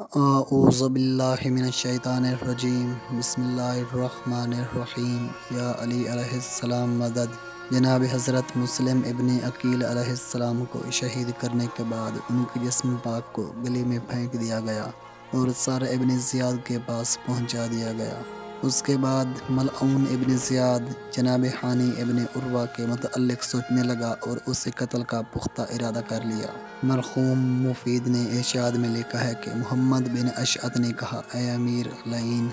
اعوذ باللہ من الشیطان الرجیم بسم اللہ الرحمن الرحیم یا علی علیہ السلام مدد۔ جناب حضرت مسلم ابن عقیل علیہ السلام کو شہید کرنے کے بعد ان کے جسم پاک کو گلی میں پھینک دیا گیا اور سار ابن زیاد کے پاس پہنچا دیا گیا۔ اس کے بعد ملعون ابن زیاد جناب ہانی ابن عروہ کے متعلق سوچنے لگا اور اسے قتل کا پختہ ارادہ کر لیا۔ مرحوم مفید نے ارشاد میں لکھا ہے کہ محمد بن اشعث نے کہا، اے امیر لعین،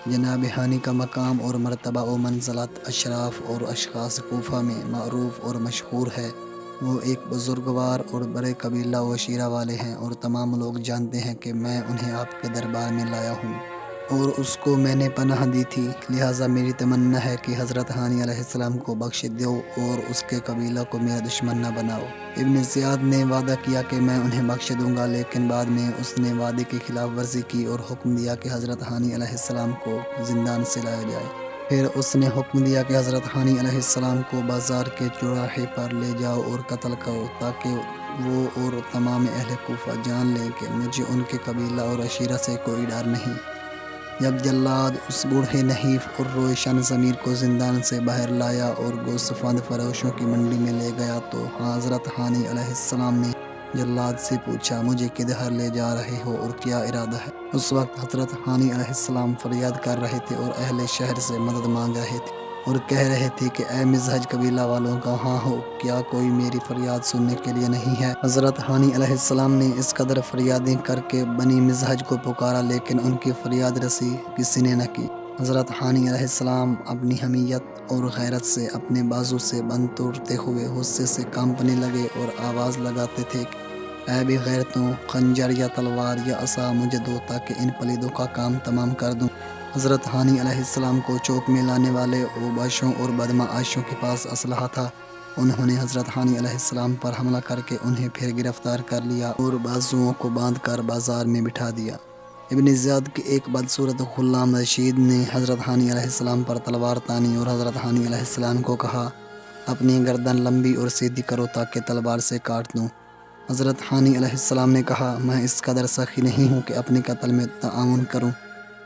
جناب ہانی کا مقام اور مرتبہ و منزلت اشراف اور اشخاص کوفہ میں معروف اور مشہور ہے۔ وہ ایک بزرگوار اور بڑے قبیلہ و عشیرہ والے ہیں اور تمام لوگ جانتے ہیں کہ میں انہیں آپ کے دربار میں لایا ہوں اور اس کو میں نے پناہ دی تھی، لہٰذا میری تمنا ہے کہ حضرت ہانی علیہ السلام کو بخش دو اور اس کے قبیلہ کو میرا دشمن نہ بناؤ۔ ابن زیاد نے وعدہ کیا کہ میں انہیں بخش دوں گا، لیکن بعد میں اس نے وعدے کی خلاف ورزی کی اور حکم دیا کہ حضرت ہانی علیہ السلام کو زندان سے لایا جائے۔ پھر اس نے حکم دیا کہ حضرت ہانی علیہ السلام کو بازار کے چوراہے پر لے جاؤ اور قتل کرو، تاکہ وہ اور تمام اہل کوفہ جان لیں کہ مجھے ان کے قبیلہ اور عشیرہ سے کوئی ڈر نہیں۔ یک جلاد اس بوڑھے نحیف اور روشن ضمیر کو زندان سے باہر لایا اور گوسفند فروشوں کی منڈی میں لے گیا تو حضرت ہانی علیہ السلام نے جلاد سے پوچھا، مجھے کدھر لے جا رہے ہو اور کیا ارادہ ہے؟ اس وقت حضرت ہانی علیہ السلام فریاد کر رہے تھے اور اہل شہر سے مدد مانگ رہے تھے اور کہہ رہے تھے کہ اے مزہج قبیلہ والوں کہاں ہو؟ کیا کوئی میری فریاد سننے کے لیے نہیں ہے؟ حضرت ہانی علیہ السلام نے اس قدر فریادیں کر کے بنی مزہج کو پکارا، لیکن ان کی فریاد رسی کسی نے نہ کی۔ حضرت ہانی علیہ السلام اپنی حمیت اور غیرت سے اپنے بازو سے بند توڑتے ہوئے غصے سے کانپنے لگے اور آواز لگاتے تھے کہ اے بے غیرتوں، خنجر یا تلوار یا عصا مجھے دو تاکہ ان پلیدوں کا کام تمام کر دوں۔ حضرت ہانی علیہ السلام کو چوک میں لانے والے اوباشوں اور بدمعاشوں کے پاس اسلحہ تھا۔ انہوں نے حضرت ہانی علیہ السلام پر حملہ کر کے انہیں پھر گرفتار کر لیا اور بازوؤں کو باندھ کر بازار میں بٹھا دیا۔ ابن زیاد کے ایک بدصورت غلام رشید نے حضرت ہانی علیہ السلام پر تلوار تانی اور حضرت ہانی علیہ السلام کو کہا، اپنی گردن لمبی اور سیدھی کرو تاکہ تلوار سے کاٹ دوں۔ حضرت ہانی علیہ السلام نے کہا، میں اس قدر سخی نہیں ہوں کہ اپنے قتل میں تعاون کروں۔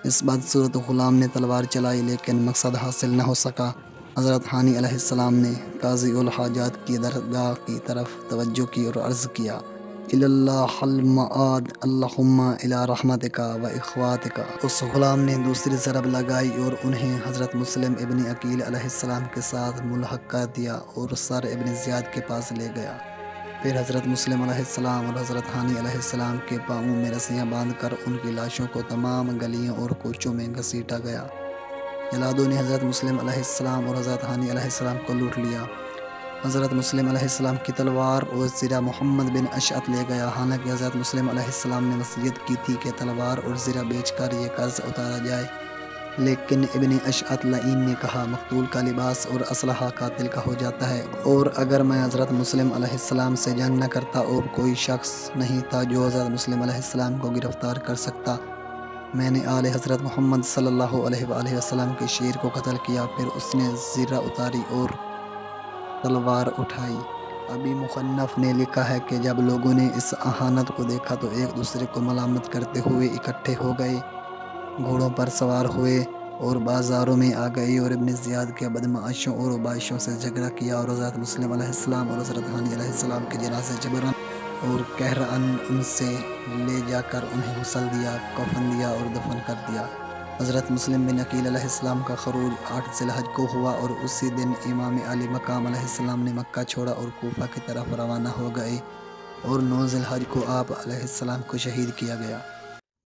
اس بدصورت غلام نے تلوار چلائی لیکن مقصد حاصل نہ ہو سکا۔ حضرت ہانی علیہ السلام نے قاضی الحاجات کی درگاہ کی طرف توجہ کی اور عرض کیا، الی اللہ المعاد اللہم الی رحمتک و اخواتک۔ اس غلام نے دوسری ضرب لگائی اور انہیں حضرت مسلم ابن عقیل علیہ السلام کے ساتھ ملحق کر دیا اور سر ابن زیاد کے پاس لے گیا۔ پھر حضرت مسلم علیہ السلام اور حضرت ہانی علیہ السلام کے پاؤں میں رسیاں باندھ کر ان کی لاشوں کو تمام گلیوں اور کوچوں میں گھسیٹا گیا۔ جلادوں نے حضرت مسلم علیہ السلام اور حضرت ہانی علیہ السلام کو لوٹ لیا۔ حضرت مسلم علیہ السلام کی تلوار اور زرہ محمد بن اشعث لے گیا، حالانکہ حضرت مسلم علیہ السلام نے وصیت کی تھی کہ تلوار اور زرہ بیچ کر یہ قرض اتارا جائے، لیکن ابن اشعث لعین نے کہا، مقتول کا لباس اور اسلحہ قاتل کا ہو جاتا ہے، اور اگر میں حضرت مسلم علیہ السلام سے جنگ نہ کرتا اور کوئی شخص نہیں تھا جو حضرت مسلم علیہ السلام کو گرفتار کر سکتا، میں نے آل حضرت محمد صلی اللہ علیہ وآلہ وسلم کے شیر کو قتل کیا۔ پھر اس نے زرہ اتاری اور تلوار اٹھائی۔ ابی مخنف نے لکھا ہے کہ جب لوگوں نے اس اہانت کو دیکھا تو ایک دوسرے کو ملامت کرتے ہوئے اکٹھے ہو گئے، گھوڑوں پر سوار ہوئے اور بازاروں میں آ گئے اور ابن زیاد کے بدمعاشوں اور اوباشوں سے جھگڑا کیا اور حضرت مسلم علیہ السلام اور حضرت ہانی علیہ السلام کے جنازے جبراً اور قہراً ان سے لے جا کر انہیں غسل دیا، کفن دیا اور دفن کر دیا۔ حضرت مسلم بن عقیل علیہ السلام کا خروج 8 ذی الحج کو ہوا اور اسی دن امام علی مقام علیہ السلام نے مکہ چھوڑا اور کوفہ کی طرف روانہ ہو گئے اور 9 ذی الحج کو آپ علیہ السلام کو شہید کیا گیا۔